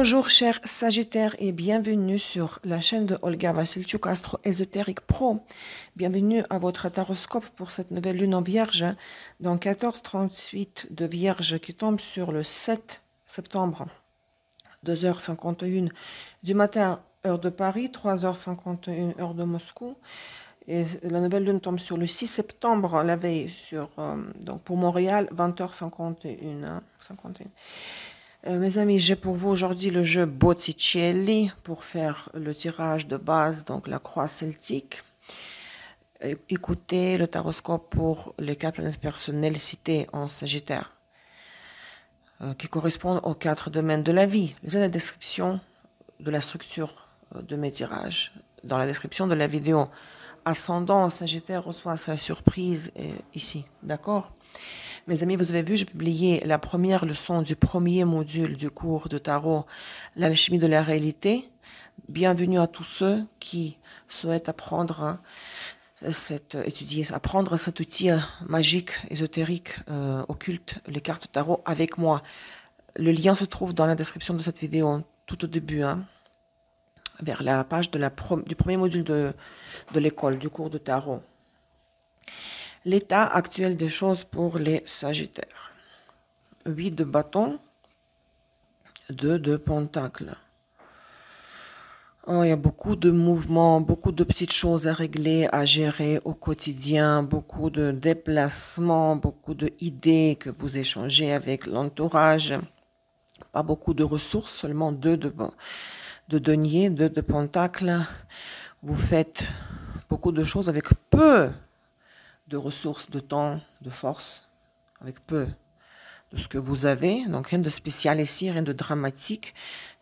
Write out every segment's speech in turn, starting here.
Bonjour chers Sagittaires et bienvenue sur la chaîne de Olga Vassilchuk Astro Ésotérique Pro. Bienvenue à votre taroscope pour cette nouvelle lune en Vierge dans 1438 de Vierge qui tombe sur le 7 septembre, 2h51 du matin, heure de Paris, 3h51 heure de Moscou. Et la nouvelle lune tombe sur le 6 septembre, la veille, donc pour Montréal, 20h51. 51. Mes amis, j'ai pour vous aujourd'hui le jeu Botticelli pour faire le tirage de base, donc la croix celtique. Écoutez le taroscope pour les 4 planètes personnelles citées en Sagittaire, qui correspondent aux 4 domaines de la vie. Lisez la description de la structure de mes tirages dans la description de la vidéo. Ascendant Sagittaire reçoit sa surprise ici, d'accord? Mes amis, vous avez vu, j'ai publié la première leçon du premier module du cours de tarot, l'alchimie de la réalité. Bienvenue à tous ceux qui souhaitent apprendre apprendre cet outil magique, ésotérique, occulte, les cartes tarot avec moi. Le lien se trouve dans la description de cette vidéo, tout au début, vers la page du premier module de l'école, du cours de tarot. L'état actuel des choses pour les Sagittaires. 8 de bâton, 2 de pentacle. Oh, il y a beaucoup de mouvements, beaucoup de petites choses à régler, à gérer au quotidien, beaucoup de déplacements, beaucoup d'idées que vous échangez avec l'entourage. Pas beaucoup de ressources, seulement 2 de denier, 2 de pentacle. Vous faites beaucoup de choses avec peu de ressources, de temps, de force, avec peu de ce que vous avez. Donc rien de spécial ici, rien de dramatique,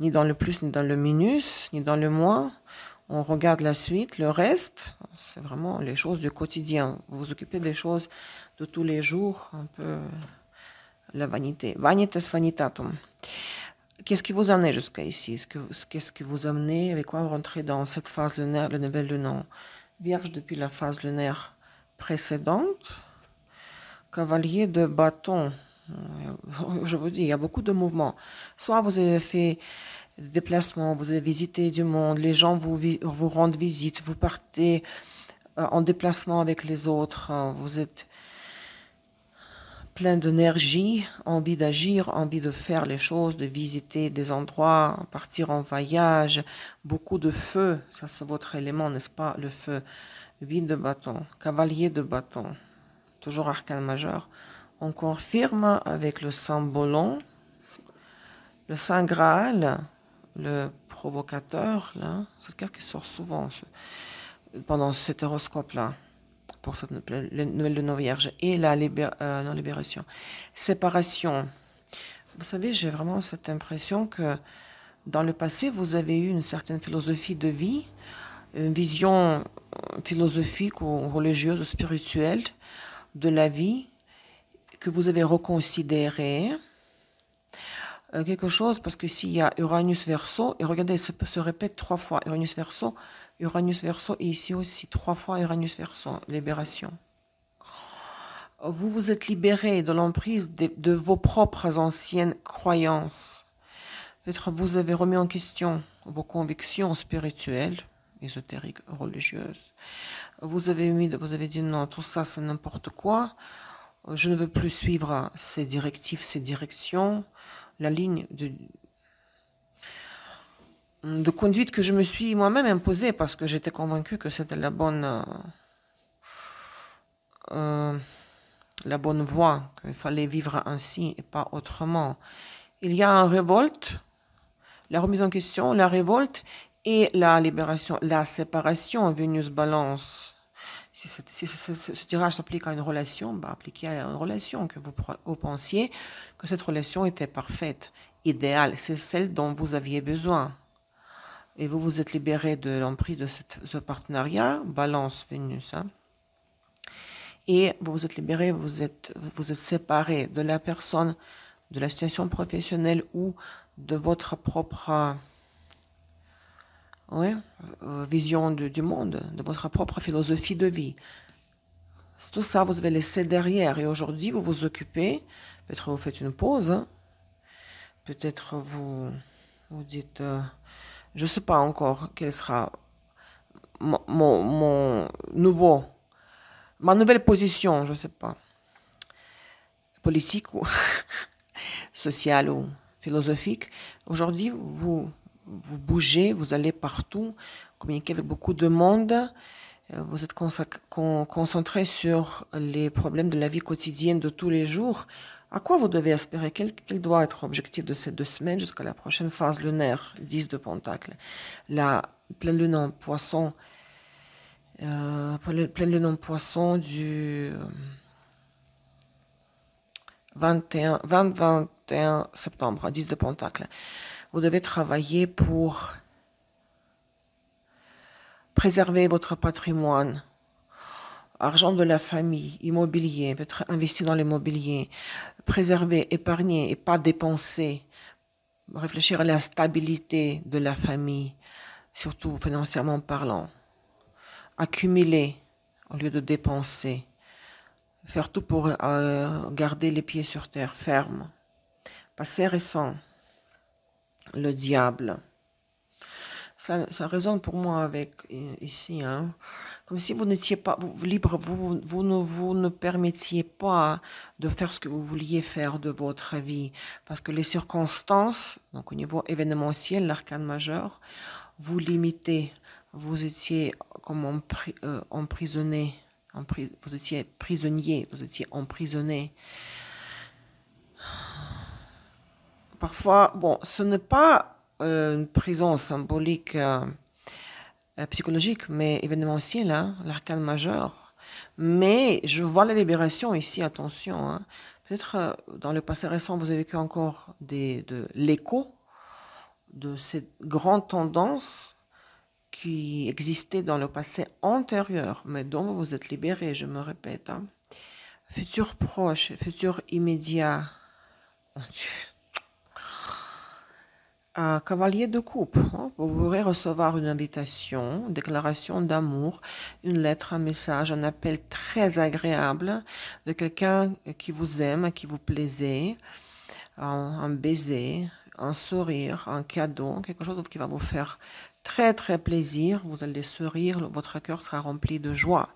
ni dans le plus, ni dans le minus, ni dans le moins. On regarde la suite, le reste, c'est vraiment les choses du quotidien. Vous vous occupez des choses de tous les jours, un peu la vanité. Vanitas vanitatum. Qu'est-ce qui vous amenait jusqu'à ici? Qu'est-ce qui vous amenait, avec quoi vous rentrez dans cette phase lunaire, la nouvelle lune en Vierge depuis la phase lunaire précédente? Cavalier de bâton. Je vous dis, il y a beaucoup de mouvements. Soit vous avez fait des déplacements, vous avez visité du monde, les gens vous rendent visite, vous partez en déplacement avec les autres, vous êtes plein d'énergie, envie d'agir, envie de faire les choses, de visiter des endroits, partir en voyage, beaucoup de feu, ça c'est votre élément, n'est-ce pas, le feu. 8 de bâton, cavalier de bâton, toujours arcane majeur. On confirme avec le Saint-Bolon, le Saint Graal, le provocateur, là, c'est cette carte qui sort souvent pendant cet horoscope-là, pour cette nouvelle lune vierge, et la non, libération. Séparation. Vous savez, j'ai vraiment cette impression que dans le passé, vous avez eu une certaine philosophie de vie, une vision philosophique ou religieuse ou spirituelle de la vie que vous avez reconsidéré. Quelque chose, parce que s'il y a Uranus Verseau, et regardez, ça se répète 3 fois, Uranus Verseau, et ici aussi 3 fois Uranus Verseau, libération. Vous vous êtes libéré de l'emprise de vos propres anciennes croyances. Peut-être vous avez remis en question vos convictions spirituelles, ésotériques, religieuses. Vous avez dit non, tout ça c'est n'importe quoi. Je ne veux plus suivre ces directives, ces directions, la ligne de conduite que je me suis moi-même imposée parce que j'étais convaincue que c'était la bonne voie, qu'il fallait vivre ainsi et pas autrement. Il y a une révolte, la remise en question, la révolte et la libération, la séparation, Vénus Balance. Si ce tirage s'applique à une relation, appliquez à une relation que vous pensiez que cette relation était parfaite, idéale, c'est celle dont vous aviez besoin. Et vous vous êtes libéré de l'emprise de ce partenariat, Balance, Vénus. Et vous vous êtes libéré, vous êtes séparé de la personne, de la situation professionnelle ou de votre propre vision du monde, de votre propre philosophie de vie. Tout ça, vous avez laissé derrière. Et aujourd'hui, vous vous occupez, peut-être vous faites une pause, peut-être vous Vous dites, je ne sais pas encore quel sera mon nouveau, ma nouvelle position, je ne sais pas, politique ou sociale ou philosophique. Aujourd'hui, vous bougez, vous allez partout, communiquez avec beaucoup de monde. Vous êtes concentré sur les problèmes de la vie quotidienne de tous les jours. À quoi vous devez espérer? Quel doit être l'objectif de ces 2 semaines jusqu'à la prochaine phase lunaire, 10 de Pentacle? La pleine lune en poisson, pleine lune en poisson du 20-21 septembre, 10 de Pentacle. Vous devez travailler pour préserver votre patrimoine, argent de la famille, immobilier, peut-être investi dans l'immobilier, préserver, épargner et pas dépenser, réfléchir à la stabilité de la famille, surtout financièrement parlant, accumuler au lieu de dépenser, faire tout pour garder les pieds sur terre, ferme, passer récent, le diable. Ça résonne pour moi avec ici, hein. Comme si vous n'étiez pas libre, vous ne permettiez pas de faire ce que vous vouliez faire de votre vie. Parce que les circonstances, donc au niveau événementiel, l'arcane majeur, vous limitez. Vous étiez comme emprisonné, vous étiez prisonnier, vous étiez emprisonné. Parfois, bon, ce n'est pas une prison symbolique psychologique, mais événementielle, hein, l'arcane majeur. Mais je vois la libération ici, attention. Hein. Peut-être dans le passé récent, vous avez vécu encore de l'écho de ces grandes tendances qui existaient dans le passé antérieur, mais dont vous vous êtes libéré, je me répète. Hein. Futur proche, futur immédiat. Oh Dieu. Cavalier de coupe, hein, vous pourrez recevoir une invitation, une déclaration d'amour, une lettre, un message, un appel très agréable de quelqu'un qui vous aime, qui vous plaisait, un baiser, un sourire, un cadeau, quelque chose qui va vous faire très très plaisir. Vous allez sourire, votre cœur sera rempli de joie.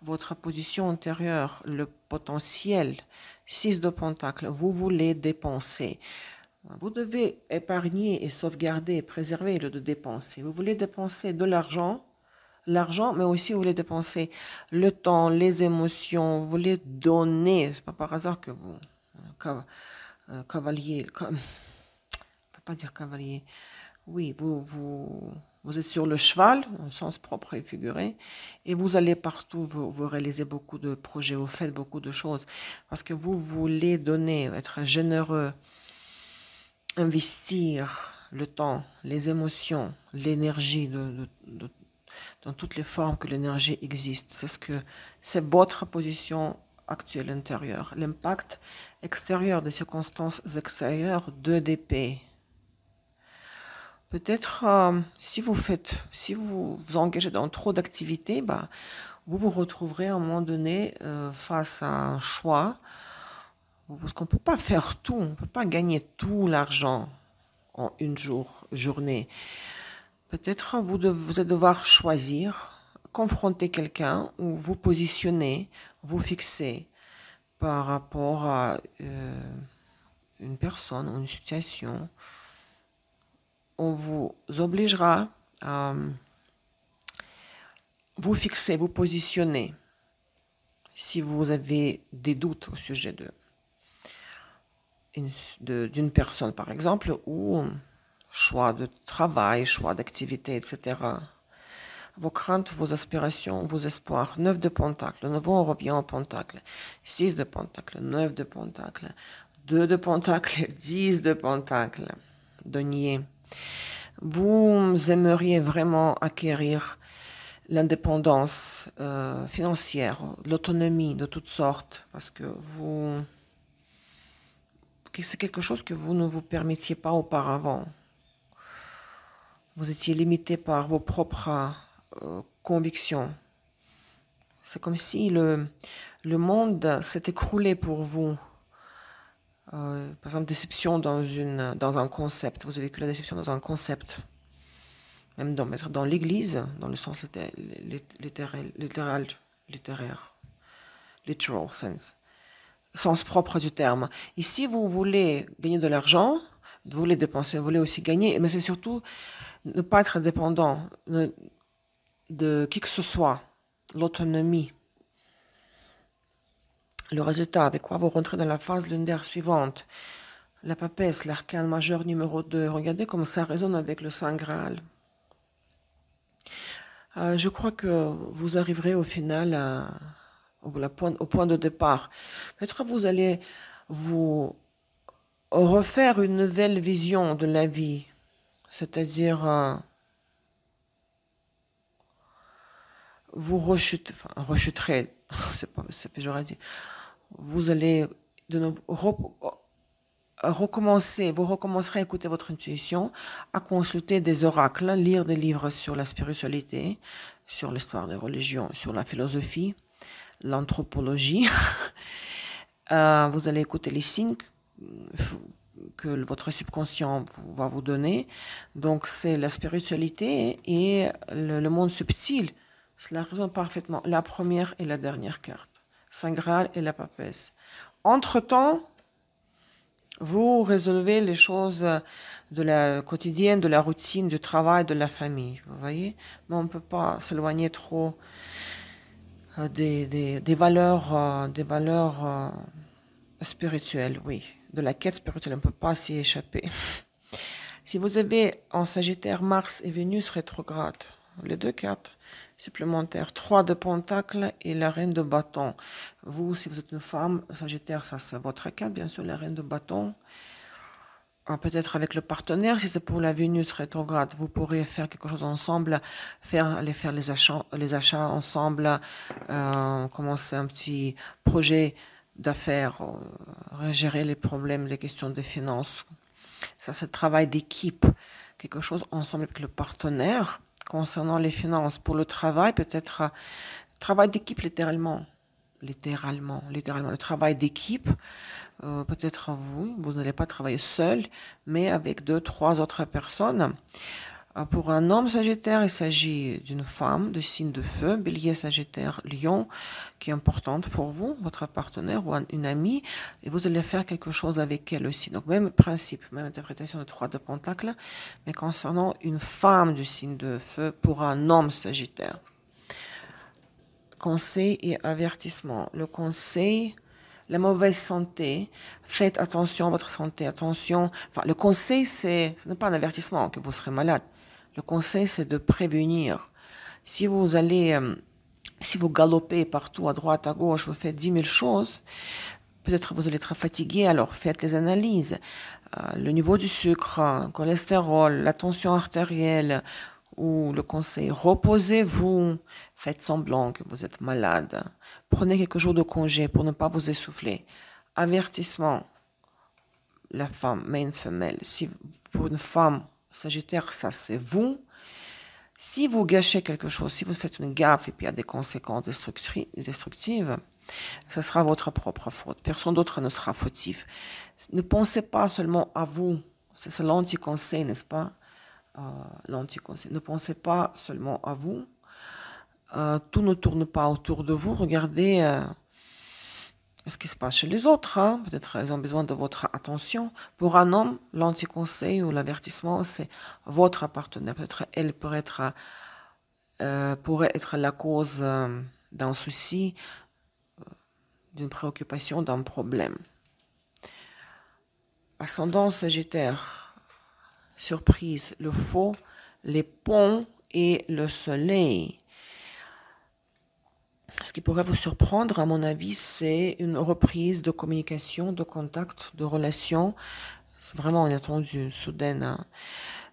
Votre position antérieure, le potentiel, 6 de Pentacle, vous voulez dépenser. Vous devez épargner et sauvegarder et préserver le de dépenser. Vous voulez dépenser de l'argent, mais aussi vous voulez dépenser le temps, les émotions, vous voulez donner. C'est pas par hasard que vous, cavalier, on ne peut pas dire cavalier. Oui, vous êtes sur le cheval, au sens propre et figuré, et vous allez partout, vous réalisez beaucoup de projets, vous faites beaucoup de choses, parce que vous voulez donner, être généreux, investir le temps, les émotions, l'énergie dans toutes les formes que l'énergie existe. Parce que c'est votre position actuelle intérieure. L'impact extérieur des circonstances extérieures, 2 d'épée. Peut-être si vous vous engagez dans trop d'activités, vous vous retrouverez à un moment donné face à un choix. Parce qu'on ne peut pas faire tout, on ne peut pas gagner tout l'argent en une journée. Peut-être vous allez devoir choisir, confronter quelqu'un ou vous positionner, vous fixer par rapport à une personne ou une situation. On vous obligera à vous fixer, vous positionner si vous avez des doutes au sujet d'une personne, par exemple, ou choix de travail, choix d'activité, etc. Vos craintes, vos aspirations, vos espoirs. 9 de Pentacle. De nouveau, on revient au Pentacle. 6 de Pentacle, 9 de Pentacle, 2 de Pentacle, 10 de Pentacle. Denier. Vous aimeriez vraiment acquérir l'indépendance financière, l'autonomie de toutes sortes, parce que c'est quelque chose que vous ne vous permettiez pas auparavant. Vous étiez limité par vos propres convictions. C'est comme si le monde s'est écroulé pour vous Par exemple, déception dans un concept. Vous avez vécu la déception dans un concept. Même dans l'église, dans le sens littéraire, literal sense, sens propre du terme. Ici, vous voulez gagner de l'argent, vous voulez dépenser, vous voulez aussi gagner, mais c'est surtout ne pas être dépendant de qui que ce soit, l'autonomie. Le résultat, avec quoi vous rentrez dans la phase lunaire suivante. La papesse, l'arcane majeur numéro 2. Regardez comment ça résonne avec le Saint Graal. Je crois que vous arriverez au final au point de départ. Peut-être vous allez vous refaire une nouvelle vision de la vie. C'est-à-dire, vous rechuterez, c'est péjoratif. Vous allez de nouveau vous recommencerez à écouter votre intuition, à consulter des oracles, lire des livres sur la spiritualité, sur l'histoire des religions, sur la philosophie, l'anthropologie. Vous allez écouter les signes que votre subconscient va vous donner. Donc c'est la spiritualité et le monde subtil. Cela résonne parfaitement. La première et la dernière carte. Saint Graal et la papesse. Entre-temps, vous résolvez les choses de la quotidienne, de la routine, du travail, de la famille. Vous voyez? Mais on ne peut pas s'éloigner trop des valeurs spirituelles, oui. De la quête spirituelle, on ne peut pas s'y échapper. Si vous avez en Sagittaire Mars et Vénus rétrograde, les deux cartes supplémentaires, 3 de Pentacles et la Reine de Bâton. Vous, si vous êtes une femme, Sagittaire, ça c'est votre carte, bien sûr, la Reine de Bâton. Peut-être avec le partenaire, si c'est pour la Vénus rétrograde, vous pourrez faire quelque chose ensemble, aller faire les achats ensemble, commencer un petit projet d'affaires, gérer les problèmes, les questions des finances. Ça, c'est le travail d'équipe, quelque chose ensemble avec le partenaire. Concernant les finances, pour le travail, peut-être travail d'équipe littéralement, le travail d'équipe. Peut-être vous n'allez pas travailler seul, mais avec 2, 3 autres personnes. Pour un homme Sagittaire, il s'agit d'une femme de signe de feu, Bélier, Sagittaire, Lion, qui est importante pour vous, votre partenaire ou une amie, et vous allez faire quelque chose avec elle aussi. Donc même principe, même interprétation de 3 de Pentacle, mais concernant une femme du signe de feu pour un homme Sagittaire. Conseil et avertissement. Le conseil, la mauvaise santé, faites attention à votre santé, attention. Enfin, le conseil, ce n'est pas un avertissement que vous serez malade. Le conseil, c'est de prévenir. Si vous galopez partout, à droite, à gauche, vous faites 10 000 choses, peut-être vous allez être fatigué, alors faites les analyses. Le niveau du sucre, le cholestérol, la tension artérielle, ou le conseil, reposez-vous, faites semblant que vous êtes malade. Prenez quelques jours de congé pour ne pas vous essouffler. Avertissement, la femme, mais une femelle. Si pour une femme Sagittaire, ça c'est vous. Si vous gâchez quelque chose, si vous faites une gaffe et puis il y a des conséquences destructives, ce sera votre propre faute. Personne d'autre ne sera fautif. Ne pensez pas seulement à vous. C'est l'anti-conseil, n'est-ce pas? L'anti-conseil. Ne pensez pas seulement à vous. Tout ne tourne pas autour de vous. Regardez ce qui se passe chez les autres. Hein. Peut-être ils ont besoin de votre attention. Pour un homme, l'anti-conseil ou l'avertissement, c'est votre partenaire. Peut-être elle pourrait être la cause d'un souci, d'une préoccupation, d'un problème. Ascendant Sagittaire, surprise, le faux, les ponts et le soleil. Ce qui pourrait vous surprendre, à mon avis, c'est une reprise de communication, de contact, de relation, vraiment inattendue, soudaine, hein,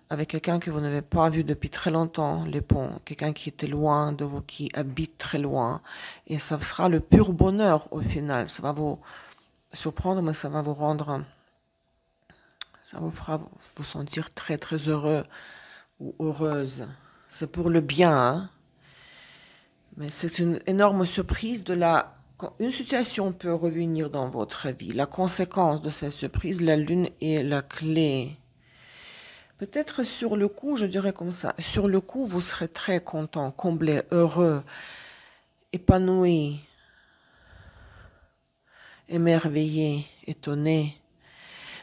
avec quelqu'un que vous n'avez pas vu depuis très longtemps, les ponts, quelqu'un qui était loin de vous, qui habite très loin, et ça sera le pur bonheur au final. Ça va vous surprendre, mais ça va vous rendre, ça vous fera vous sentir très très heureux ou heureuse. C'est pour le bien, hein. Mais c'est une énorme surprise de la Quand une situation peut revenir dans votre vie, la conséquence de cette surprise, la lune est la clé. Peut-être sur le coup, je dirais comme ça, sur le coup, vous serez très content, comblé, heureux, épanoui, émerveillé, étonné.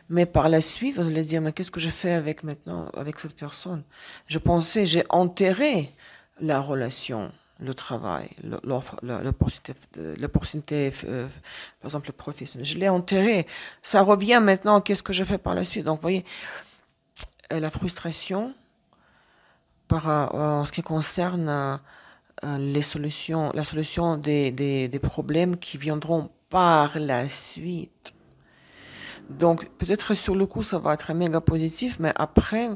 Mais par la suite, vous allez dire, mais qu'est-ce que je fais avec maintenant, avec cette personne? Je pensais, j'ai enterré la relation, le travail, l'opportunité, par exemple, le professionnel. Je l'ai enterré. Ça revient maintenant, qu'est-ce que je fais par la suite? Donc, vous voyez, la frustration en ce qui concerne les solutions, la solution des problèmes qui viendront par la suite. Donc, peut-être sur le coup, ça va être méga positif, mais après,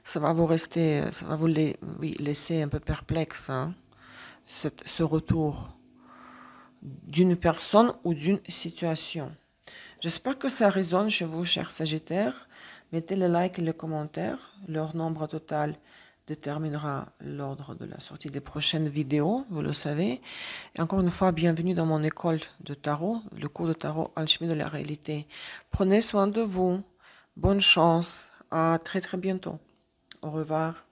ça va vous rester, ça va vous laisser un peu perplexe, hein, ce retour d'une personne ou d'une situation. J'espère que ça résonne chez vous, chers Sagittaires. Mettez le like et le commentaire. Leur nombre total déterminera l'ordre de la sortie des prochaines vidéos, vous le savez. Et encore une fois, bienvenue dans mon école de tarot, le cours de tarot Alchimie de la réalité. Prenez soin de vous. Bonne chance. À très très bientôt. Au revoir.